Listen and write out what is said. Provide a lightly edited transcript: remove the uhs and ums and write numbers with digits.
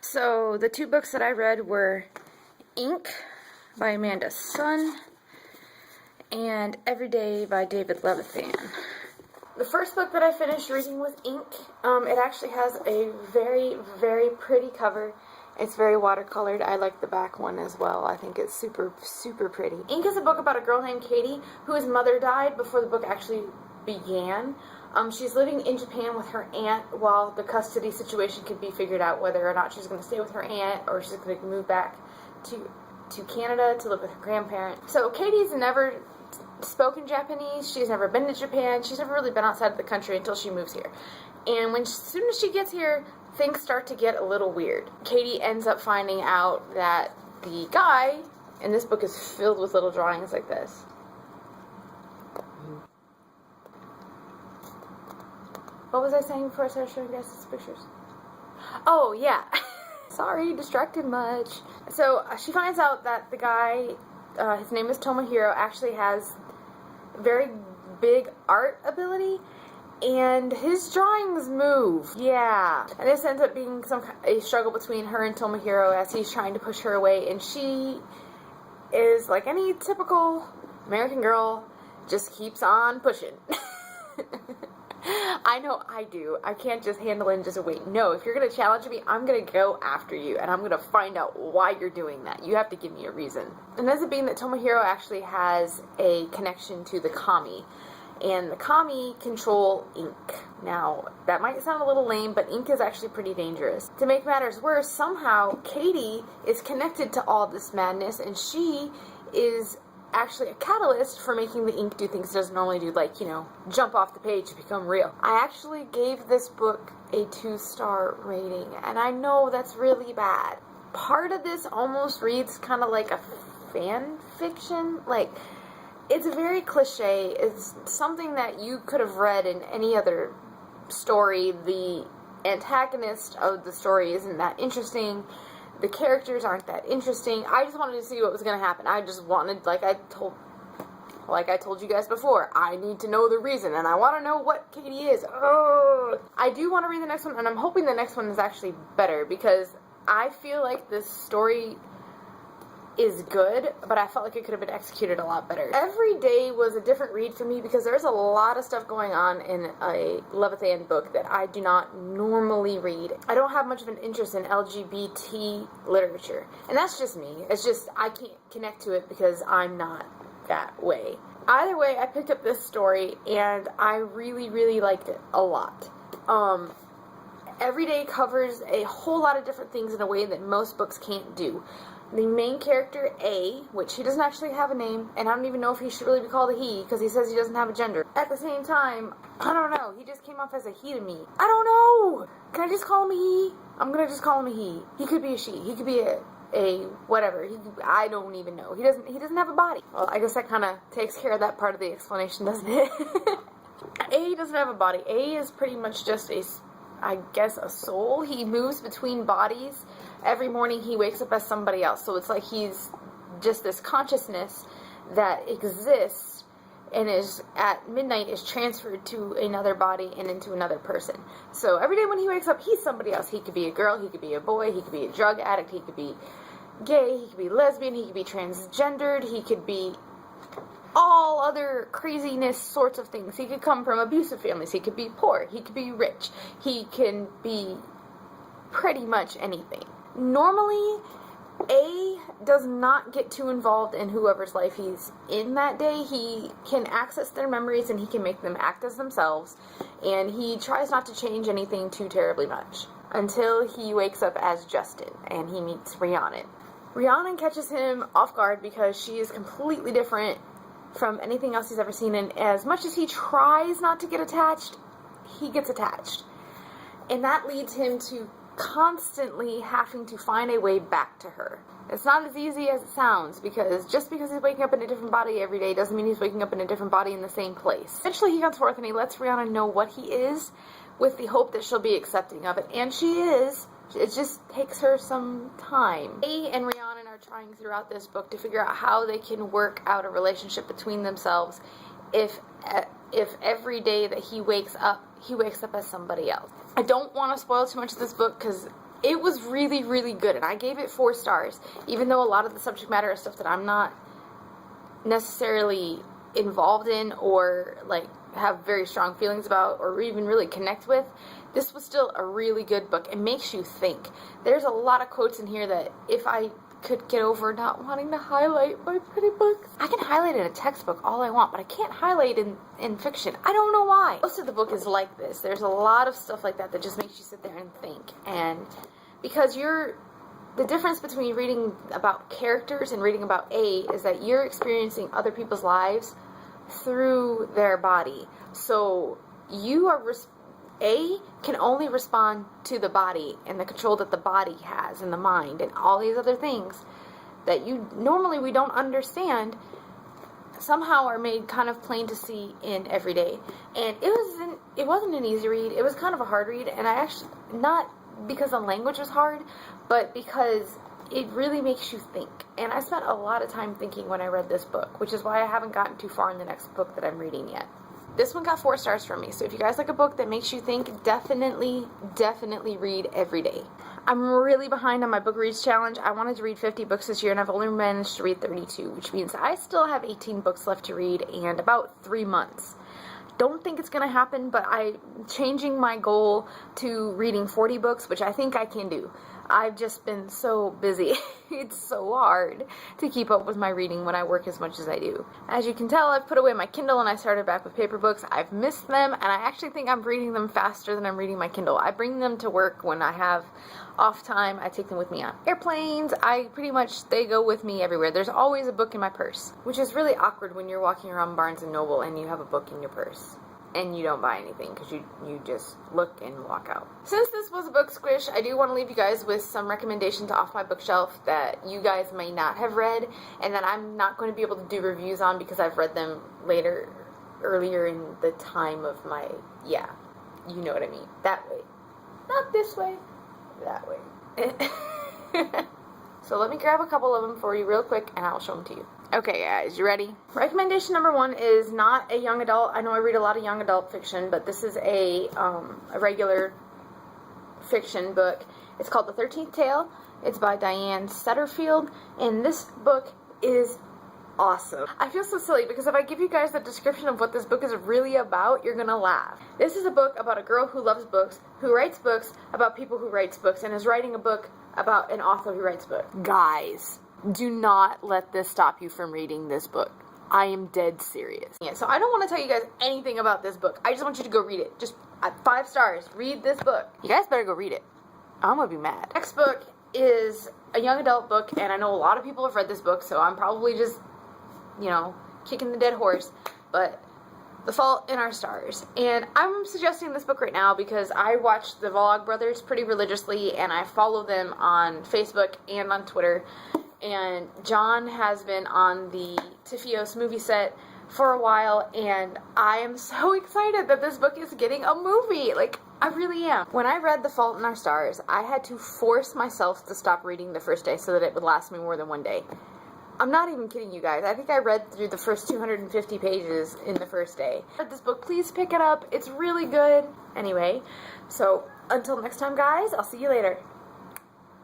So the two books that I read were Ink by Amanda Sun and Every Day by David Levithan. The first book that I finished reading was Ink. It actually has a very, very pretty cover. It's very watercolored. I like the back one as well. I think it's super, super pretty. Ink is a book about a girl named Katie whose mother died before the book actually began. She's living in Japan with her aunt while the custody situation can be figured out, whether or not she's going to stay with her aunt or she's going to move back to Canada to live with her grandparent. So Katie's never spoken Japanese. She's never been to Japan. She's never really been outside of the country until she moves here. And as soon as she gets here, things start to get a little weird. Katie ends up finding out that the guy, and this book is filled with little drawings like this. What was I saying before I started showing you guys these pictures? Oh, yeah. Sorry, distracted much. So she finds out that the guy, his name is Tomohiro, actually has very big art ability, and his drawings move. Yeah. And this ends up being a struggle between her and Tomohiro as he's trying to push her away, and she is, like any typical American girl, just keeps on pushing. I know I do. I can't just handle it and just wait. No, if you're going to challenge me, I'm going to go after you, and I'm going to find out why you're doing that. You have to give me a reason. And ends up being that Tomohiro actually has a connection to the kami, and the kami control ink. Now, that might sound a little lame, but ink is actually pretty dangerous. To make matters worse, somehow Katie is connected to all this madness, and she is actually a catalyst for making the ink do things it doesn't normally do, like, you know, jump off the page to become real. I actually gave this book a 2-star rating, and I know that's really bad. Part of this almost reads kind of like a fan fiction. Like, it's very cliche. It's something that you could have read in any other story. The antagonist of the story isn't that interesting. The characters aren't that interesting. I just wanted to see what was going to happen. I just wanted, like I told you guys before, I need to know the reason, and I want to know what Katie is. Oh, I do want to read the next one, and I'm hoping the next one is actually better, because I feel like this story is good, but I felt like it could have been executed a lot better. Every day was a different read for me because there's a lot of stuff going on in a Levithan book that I do not normally read. I don't have much of an interest in LGBT literature, and that's just me. It's just I can't connect to it because I'm not that way. Either way, I picked up this story and I really, really liked it a lot. Every day covers a whole lot of different things in a way that most books can't do. The main character, A, which he doesn't actually have a name, and I don't even know if he should really be called a he, because he says he doesn't have a gender. At the same time, I don't know, he just came off as a he to me. I don't know! Can I just call him a he? I'm gonna just call him a he. He could be a she. He could be a whatever. I don't even know. He doesn't have a body. Well, I guess that kind of takes care of that part of the explanation, doesn't it? A doesn't have a body. A is pretty much just I guess a soul. He moves between bodies. Every morning he wakes up as somebody else. So it's like he's just this consciousness that exists and is at midnight is transferred to another body and into another person. So every day when he wakes up, he's somebody else. He could be a girl, he could be a boy, he could be a drug addict, he could be gay, he could be lesbian, he could be transgendered, he could be all other craziness sorts of things. He could come from abusive families, he could be poor, he could be rich, he can be pretty much anything. Normally, A does not get too involved in whoever's life he's in that day. He can access their memories and he can make them act as themselves, and he tries not to change anything too terribly much until he wakes up as Justin and he meets Rhiannon. Rhiannon catches him off guard because she is completely different from anything else he's ever seen, and as much as he tries not to get attached, he gets attached. And that leads him to constantly having to find a way back to her. It's not as easy as it sounds, because just because he's waking up in a different body every day doesn't mean he's waking up in a different body in the same place. Eventually he comes forth and he lets Rhiannon know what he is, with the hope that she'll be accepting of it, and she is. It just takes her some time. A and Rhiannon are trying throughout this book to figure out how they can work out a relationship between themselves if every day that he wakes up as somebody else. I don't want to spoil too much of this book because it was really, really good, and I gave it 4 stars, even though a lot of the subject matter is stuff that I'm not necessarily involved in or like have very strong feelings about or even really connect with. This was still a really good book. It makes you think. There's a lot of quotes in here that if I could get over not wanting to highlight my pretty books. I can highlight in a textbook all I want, but I can't highlight in fiction. I don't know why. Most of the book is like this. There's a lot of stuff like that that just makes you sit there and think. And because the difference between reading about characters and reading about A is that you're experiencing other people's lives through their body. So you are A can only respond to the body and the control that the body has and the mind and all these other things that we don't understand, somehow are made kind of plain to see in Everyday. And it wasn't an easy read. It was kind of a hard read, and I actually, not because the language was hard, but because it really makes you think. And I spent a lot of time thinking when I read this book, which is why I haven't gotten too far in the next book that I'm reading yet. This one got 4 stars from me, so if you guys like a book that makes you think, definitely read Everyday. I'm really behind on my book reads challenge. I wanted to read 50 books this year, and I've only managed to read 32, which means I still have 18 books left to read and about 3 months. Don't think it's going to happen, but I'm changing my goal to reading 40 books, which I think I can do. I've just been so busy. It's so hard to keep up with my reading when I work as much as I do. As you can tell, I've put away my Kindle and I started back with paper books. I've missed them, and I actually think I'm reading them faster than I'm reading my Kindle. I bring them to work when I have off time. I take them with me on airplanes. They go with me everywhere. There's always a book in my purse, which is really awkward when you're walking around Barnes & Noble and you have a book in your purse. And you don't buy anything because you just look and walk out. Since this was a book squish, I do want to leave you guys with some recommendations off my bookshelf that you guys may not have read and that I'm not going to be able to do reviews on because I've read them earlier in the time of my, yeah, you know what I mean. That way. Not this way, that way. So let me grab a couple of them for you real quick and I'll show them to you. Okay guys, you ready? Recommendation number 1 is not a young adult. I know I read a lot of young adult fiction, but this is a regular fiction book. It's called The 13th Tale. It's by Diane Setterfield, and this book is awesome. I feel so silly because if I give you guys the description of what this book is really about, you're gonna laugh. This is a book about a girl who loves books, who writes books about people who write books, and is writing a book about an author who writes books. Guys, do not let this stop you from reading this book. I am dead serious. Yeah, so I don't want to tell you guys anything about this book. I just want you to go read it. Just 5 stars. Read this book. You guys better go read it. I'm gonna be mad. Next book is a young adult book, and I know a lot of people have read this book, so I'm probably just, kicking the dead horse. But The Fault in Our Stars. And I'm suggesting this book right now because I watch the Vlog Brothers pretty religiously, and I follow them on Facebook and on Twitter. And John has been on the Tifios movie set for a while, and I am so excited that this book is getting a movie. Like, I really am. When I read The Fault in Our Stars, I had to force myself to stop reading the first day so that it would last me more than one day. I'm not even kidding you guys. I think I read through the first 250 pages in the first day. This book, please pick it up. It's really good. Anyway, so until next time, guys, I'll see you later.